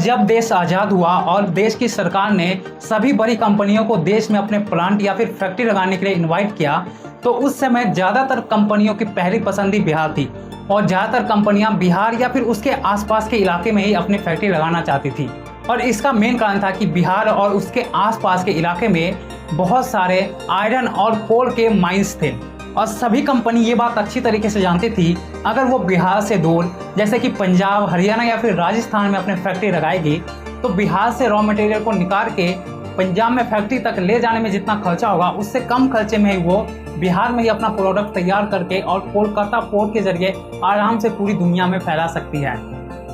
जब देश आज़ाद हुआ और देश की सरकार ने सभी बड़ी कंपनियों को देश में अपने प्लांट या फिर फैक्ट्री लगाने के लिए इनवाइट किया, तो उस समय ज़्यादातर कंपनियों की पहली पसंद ही बिहार थी और ज़्यादातर कंपनियां बिहार या फिर उसके आसपास के इलाके में ही अपनी फैक्ट्री लगाना चाहती थी। और इसका मेन कारण था कि बिहार और उसके आसपास के इलाके में बहुत सारे आयरन और कोल के माइंस थे और सभी कंपनी ये बात अच्छी तरीके से जानती थी, अगर वो बिहार से दूर जैसे कि पंजाब, हरियाणा या फिर राजस्थान में अपने फैक्ट्री लगाएगी तो बिहार से रॉ मटेरियल को निकाल के पंजाब में फैक्ट्री तक ले जाने में जितना खर्चा होगा उससे कम खर्चे में ही वो बिहार में ही अपना प्रोडक्ट तैयार करके और कोलकाता पोर्ट के जरिए आराम से पूरी दुनिया में फैला सकती है।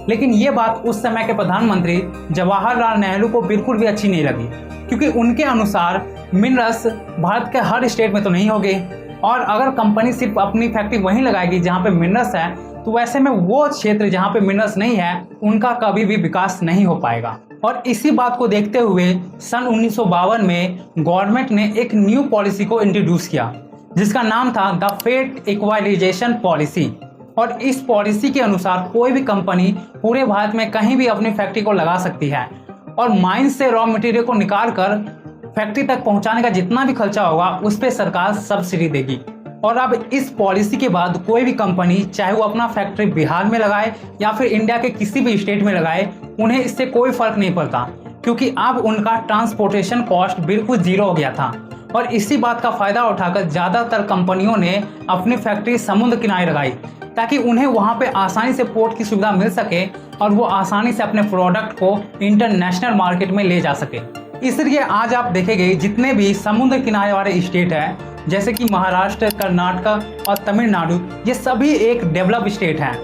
लेकिन ये बात उस समय के प्रधानमंत्री जवाहरलाल नेहरू को बिल्कुल भी अच्छी नहीं लगी, क्योंकि उनके अनुसार मिनरल्स भारत के हर स्टेट में तो नहीं होंगे और अगर कंपनी सिर्फ अपनी फैक्ट्री वहीं लगाएगी जहां पे मिनरल्स है तो वैसे में वो क्षेत्र जहां पे मिनरल्स नहीं है उनका कभी भी विकास नहीं हो पाएगा। और इसी बात को देखते हुए सन 1952 में गवर्नमेंट ने एक न्यू पॉलिसी को इंट्रोड्यूस किया जिसका नाम था द फेट इक्वालाइजेशन पॉलिसी। और इस पॉलिसी के अनुसार कोई भी कंपनी पूरे भारत में कहीं भी अपनी फैक्ट्री को लगा सकती है और माइंस से रॉ मटेरियल को निकाल कर फैक्ट्री तक पहुंचाने का जितना भी खर्चा होगा उस पर सरकार सब्सिडी देगी। और अब इस पॉलिसी के बाद कोई भी कंपनी चाहे वो अपना फैक्ट्री बिहार में लगाए या फिर इंडिया के किसी भी स्टेट में लगाए, उन्हें इससे कोई फर्क नहीं पड़ता, क्योंकि अब उनका ट्रांसपोर्टेशन कॉस्ट बिल्कुल जीरो हो गया था। और इसी बात का फायदा उठाकर ज़्यादातर कंपनियों ने अपनी फैक्ट्री समुद्र किनारे लगाई ताकि उन्हें वहां पे आसानी से पोर्ट की सुविधा मिल सके और वो आसानी से अपने प्रोडक्ट को इंटरनेशनल मार्केट में ले जा सके। इसलिए आज आप देखेंगे जितने भी समुद्र किनारे वाले स्टेट हैं जैसे कि महाराष्ट्र, कर्नाटक और तमिलनाडु, ये सभी एक डेवलप स्टेट हैं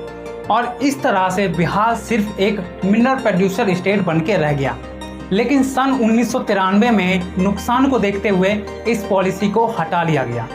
और इस तरह से बिहार सिर्फ एक मिनरल प्रोड्यूसर स्टेट बन के रह गया। लेकिन सन 1993 में नुकसान को देखते हुए इस पॉलिसी को हटा लिया गया।